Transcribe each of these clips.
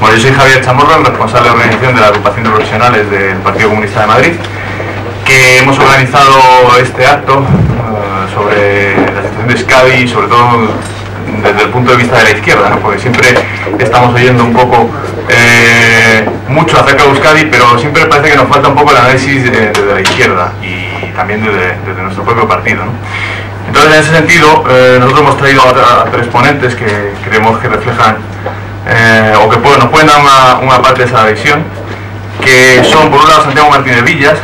Bueno, yo soy Javier Chamorro, el responsable de organización de la agrupación de profesionales del Partido Comunista de Madrid, que hemos organizado este acto sobre la situación de Euskadi y sobre todo desde el punto de vista de la izquierda, ¿no? Porque siempre estamos oyendo un poco mucho acerca de Euskadi, pero siempre parece que nos falta un poco el análisis desde la izquierda y también desde nuestro propio partido, ¿no? Entonces, en ese sentido, nosotros hemos traído a tres ponentes que creemos que reflejan o que nos pueden dar una parte de esa visión, que son, por un lado, Santiago Martínez Villas,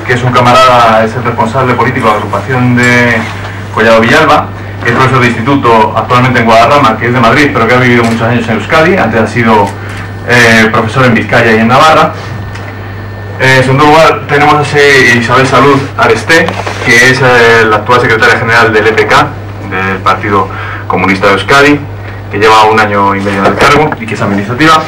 que es un camarada, es el responsable político de la agrupación de Collado Villalba, que es profesor de instituto actualmente en Guadarrama, que es de Madrid, pero que ha vivido muchos años en Euskadi. Antes ha sido profesor en Vizcaya y en Navarra. En segundo lugar tenemos a Isabel Salud Aresté, que es la actual secretaria general del EPK, del Partido Comunista de Euskadi, que lleva 1 año y medio en el cargo y que es administrativa.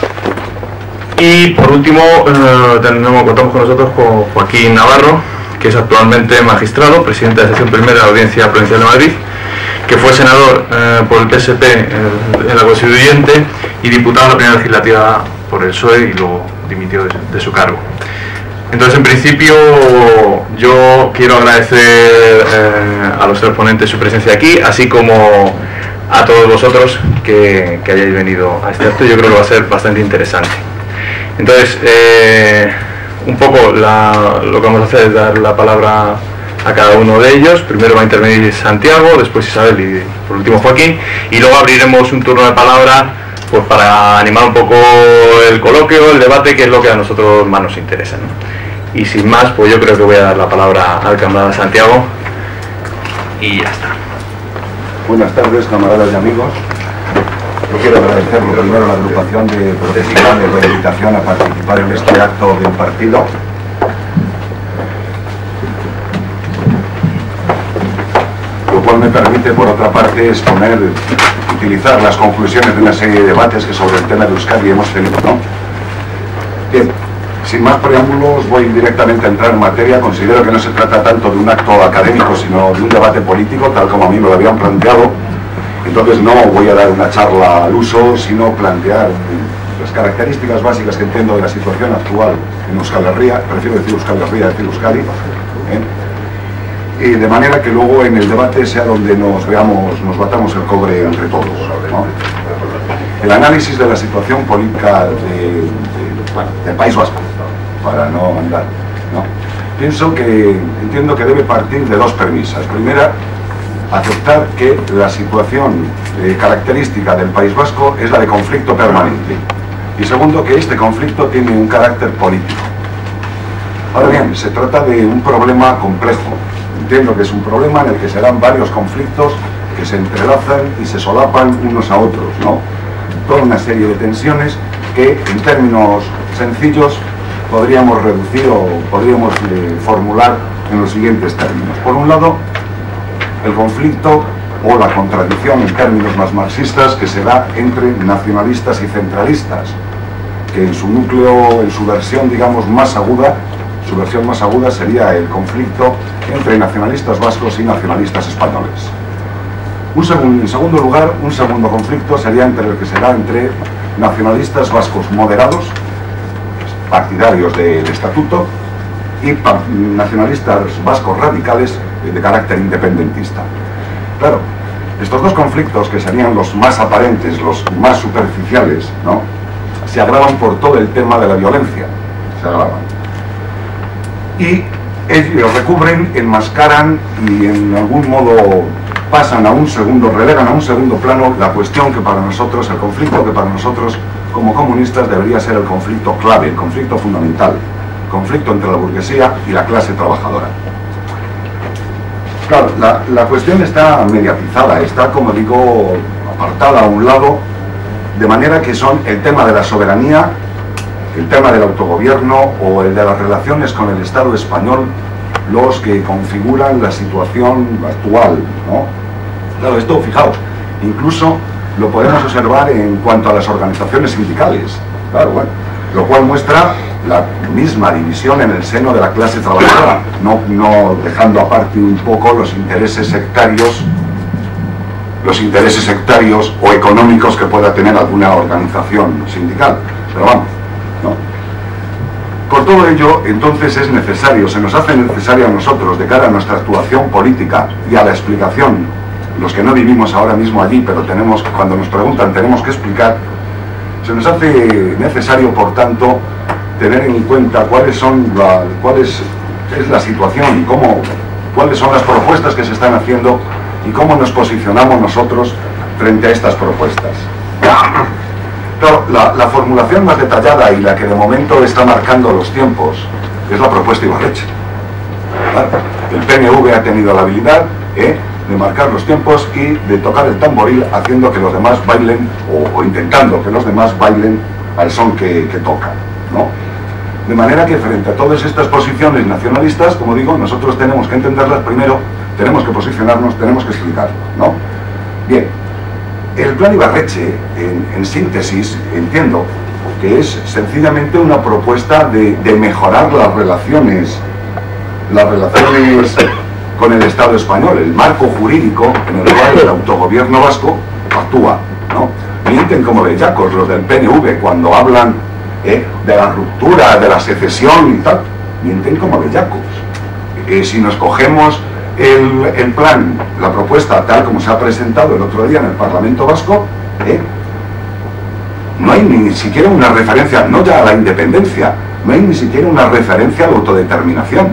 Y por último contamos con nosotros con Joaquín Navarro, que es actualmente magistrado, presidente de la sección primera de la Audiencia Provincial de Madrid, que fue senador por el PSP en la Constituyente y diputado en la primera legislativa por el PSOE y luego dimitió de su cargo. Entonces, en principio, yo quiero agradecer a los tres ponentes su presencia aquí, así como a todos vosotros que hayáis venido a este acto. Yo creo que va a ser bastante interesante. Entonces, un poco lo que vamos a hacer es dar la palabra a cada uno de ellos. Primero va a intervenir Santiago, después Isabel y por último Joaquín, y luego abriremos un turno de palabra pues para animar un poco el coloquio, el debate, que es lo que a nosotros más nos interesa, ¿no? Y sin más, pues yo creo que voy a dar la palabra al camarada Santiago y ya está. Buenas tardes, camaradas y amigos. Yo quiero agradecer primero a la agrupación de profesionales de la invitación a participar en este acto del partido. Lo cual me permite, por otra parte, utilizar las conclusiones de una serie de debates que sobre el tema de Euskadi hemos tenido, ¿no? Bien, sin más preámbulos, voy directamente a entrar en materia. Considero que no se trata tanto de un acto académico, sino de un debate político, tal como a mí me lo habían planteado. Entonces no voy a dar una charla al uso, sino plantear las características básicas que entiendo de la situación actual en Euskal Herria. Prefiero decir Euskal Herria, decir Euskadi, y de manera que luego en el debate sea donde nos batamos el cobre entre todos, ¿no? El análisis de la situación política del País Vasco, para no andar, ¿no? Entiendo que debe partir de dos premisas. Primera, aceptar que la situación característica del País Vasco es la de conflicto permanente. Y segundo, que este conflicto tiene un carácter político. Ahora bien, se trata de un problema complejo. Entiendo que es un problema en el que se dan varios conflictos que se entrelazan y se solapan unos a otros, ¿no? Toda una serie de tensiones que, en términos sencillos, podríamos reducir o podríamos formular en los siguientes términos. Por un lado, el conflicto o la contradicción en términos más marxistas que se da entre nacionalistas y centralistas, que en su núcleo, en su versión, digamos, más aguda, su versión más aguda sería el conflicto entre nacionalistas vascos y nacionalistas españoles. En segundo lugar, un segundo conflicto sería el que se da entre nacionalistas vascos moderados, partidarios del estatuto, y nacionalistas vascos radicales de carácter independentista. Claro, estos dos conflictos, que serían los más aparentes, los más superficiales, ¿no?, se agravan por todo el tema de la violencia. Se agravan. Y ellos recubren, enmascaran y en algún modo relegan a un segundo plano la cuestión que para nosotros, el conflicto que para nosotros como comunistas debería ser el conflicto clave, el conflicto fundamental, el conflicto entre la burguesía y la clase trabajadora. Claro, la cuestión está mediatizada, está, como digo, apartada a un lado, de manera que son el tema de la soberanía, el tema del autogobierno o el de las relaciones con el Estado español los que configuran la situación actual, ¿no? Claro, esto, fijaos, incluso lo podemos observar en cuanto a las organizaciones sindicales, claro, bueno, lo cual muestra la misma división en el seno de la clase trabajadora, no dejando aparte un poco los intereses sectarios los intereses sectarios o económicos que pueda tener alguna organización sindical. Pero vamos, ¿no? Por todo ello, entonces es necesario, se nos hace necesario a nosotros, de cara a nuestra actuación política y a la explicación, los que no vivimos ahora mismo allí, pero tenemos, cuando nos preguntan, tenemos que explicar, se nos hace necesario, por tanto, tener en cuenta cuál es la situación y cuáles son las propuestas que se están haciendo y cómo nos posicionamos nosotros frente a estas propuestas. Claro, la formulación más detallada y la que de momento está marcando los tiempos es la propuesta Ibarretxe. El PNV ha tenido la habilidad de marcar los tiempos y de tocar el tamboril haciendo que los demás bailen o intentando que los demás bailen al son que toca, ¿no? De manera que frente a todas estas posiciones nacionalistas, como digo, nosotros tenemos que entenderlas primero, tenemos que posicionarnos, tenemos que explicarlo, ¿no? Bien, el plan Ibarretxe, en síntesis, entiendo que es sencillamente una propuesta de mejorar las relaciones con el Estado español, el marco jurídico en el cual el autogobierno vasco actúa, ¿no? Mienten como bellacos los del PNV cuando hablan de la ruptura, de la secesión y tal, mienten como bellacos. Si nos cogemos el plan, la propuesta tal como se ha presentado el otro día en el Parlamento Vasco, no hay ni siquiera una referencia, no ya a la independencia, no hay ni siquiera una referencia a la autodeterminación.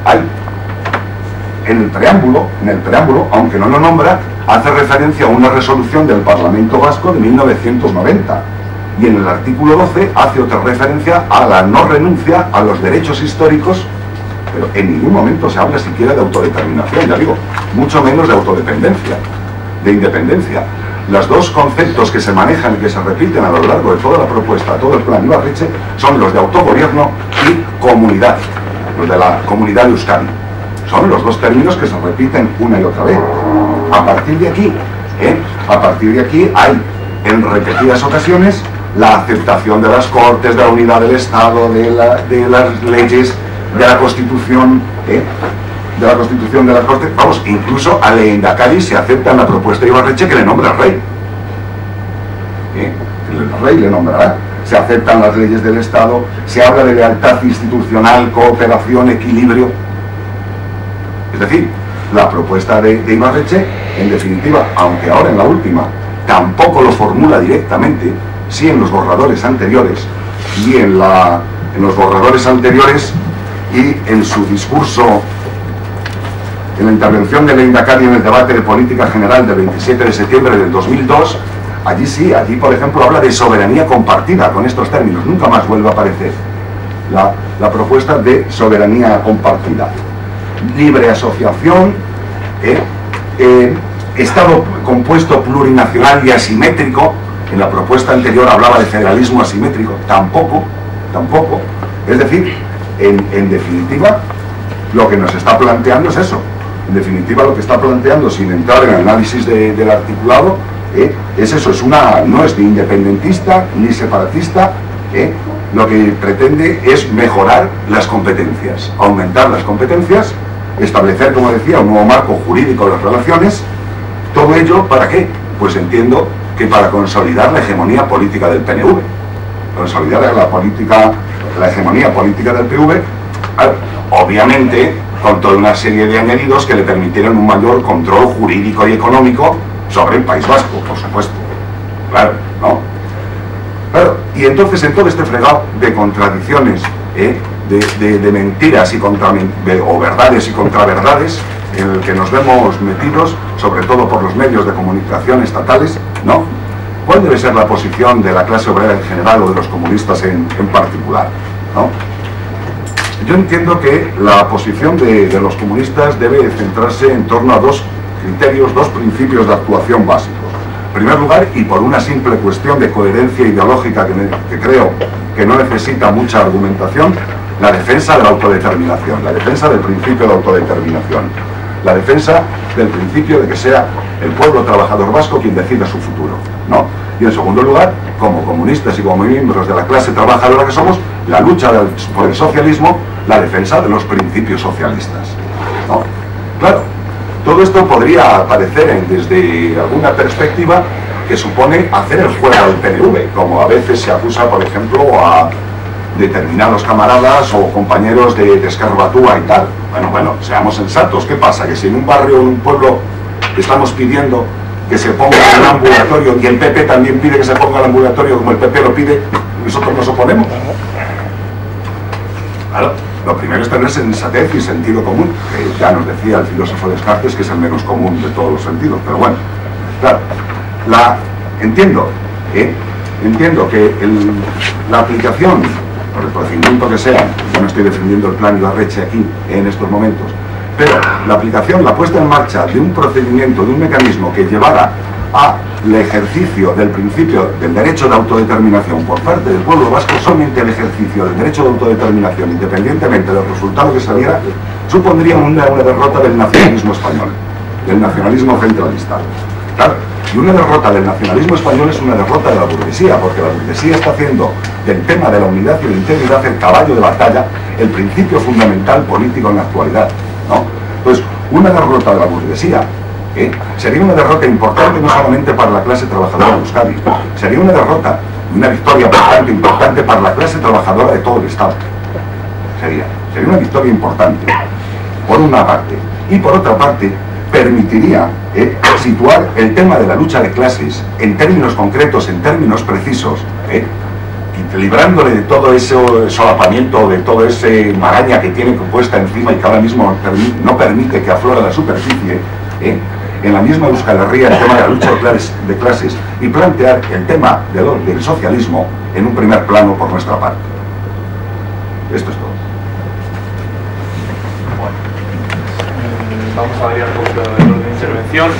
Hay en el preámbulo, aunque no lo nombra, hace referencia a una resolución del Parlamento Vasco de 1990. Y en el artículo 12 hace otra referencia a la no renuncia a los derechos históricos, pero en ningún momento se habla siquiera de autodeterminación, ya digo, mucho menos de autodependencia, de independencia. Los dos conceptos que se manejan y que se repiten a lo largo de toda la propuesta, todo el plan Ibarretxe, son los de autogobierno y comunidad, los de la comunidad de Euskadi. Son los dos términos que se repiten una y otra vez. A partir de aquí hay, en repetidas ocasiones, la aceptación de las Cortes, de la unidad del Estado, de las leyes, de la Constitución, de las Cortes. Vamos, incluso a Lehendakari se acepta en la propuesta de Ibarretxe que le nombra al rey. El rey le nombrará. Se aceptan las leyes del Estado, se habla de lealtad institucional, cooperación, equilibrio. Es decir, la propuesta de Ibarretxe, en definitiva, aunque ahora en la última tampoco lo formula directamente, sí en los borradores anteriores, y en los borradores anteriores y en su discurso, en la intervención de Lehendakari en el debate de política general del 27 de septiembre del 2002, allí sí, allí por ejemplo habla de soberanía compartida con estos términos, nunca más vuelve a aparecer la propuesta de soberanía compartida. Libre asociación, Estado compuesto plurinacional y asimétrico. En la propuesta anterior hablaba de federalismo asimétrico, tampoco. Es decir, en definitiva, lo que nos está planteando es eso. En definitiva, lo que está planteando, sin entrar en el análisis del articulado, es eso, no es ni independentista ni separatista, lo que pretende es mejorar las competencias, aumentar las competencias, establecer, como decía, un nuevo marco jurídico de las relaciones. ¿Todo ello para qué? Pues entiendo que para consolidar la hegemonía política del PNV, consolidar la hegemonía política del PNV, obviamente con toda una serie de añadidos que le permitieran un mayor control jurídico y económico sobre el País Vasco, por supuesto. Claro, ¿no? Claro, y entonces en todo este fregado de contradicciones, de mentiras o verdades y contraverdades, en el que nos vemos metidos, sobre todo por los medios de comunicación estatales, ¿no? ¿Cuál debe ser la posición de la clase obrera en general o de los comunistas en particular, ¿no? Yo entiendo que la posición de los comunistas debe centrarse en torno a dos criterios, dos principios de actuación básicos. En primer lugar, y por una simple cuestión de coherencia ideológica que creo que no necesita mucha argumentación, la defensa de la autodeterminación, la defensa del principio de autodeterminación, la defensa del principio de que sea el pueblo trabajador vasco quien decida su futuro, ¿no? Y en segundo lugar, como comunistas y como miembros de la clase trabajadora que somos, la lucha por el socialismo, la defensa de los principios socialistas, ¿no? Claro, todo esto podría parecer desde alguna perspectiva que supone hacer el juego al PNV, como a veces se acusa, por ejemplo, a determinados camaradas o compañeros de Escarbatúa y tal. Bueno, seamos sensatos. ¿Qué pasa? Que si en un barrio o en un pueblo estamos pidiendo que se ponga un ambulatorio y el PP también pide que se ponga el ambulatorio como el PP lo pide, nosotros nos oponemos. Claro, lo primero es tener sensatez y sentido común, que ya nos decía el filósofo Descartes que es el menos común de todos los sentidos, pero bueno, claro, entiendo que la aplicación, por el procedimiento que sea, yo no estoy defendiendo el plan Ibarretxe aquí en estos momentos, pero la aplicación, la puesta en marcha de un procedimiento, de un mecanismo que llevara al ejercicio del principio del derecho de autodeterminación por parte del pueblo vasco, solamente el ejercicio del derecho de autodeterminación, independientemente del resultado que saliera, supondría una derrota del nacionalismo español, del nacionalismo centralista. Claro, y una derrota del nacionalismo español es una derrota de la burguesía, porque la burguesía está haciendo del tema de la unidad y la integridad el caballo de batalla, el principio fundamental político en la actualidad, ¿no? Pues una derrota de la burguesía sería una derrota importante no solamente para la clase trabajadora de Euskadi, sería una derrota y una victoria bastante importante para la clase trabajadora de todo el Estado. Sería una victoria importante, por una parte, y por otra parte permitiría situar el tema de la lucha de clases en términos concretos, en términos precisos, librándole de todo ese solapamiento, de todo ese maraña que tiene puesta encima y que ahora mismo no permite que aflore a la superficie, en la misma Euskal Herria, el tema de la lucha de clases, y plantear el tema del socialismo en un primer plano por nuestra parte. Esto es todo. Vamos a variar un poquito el orden de intervención.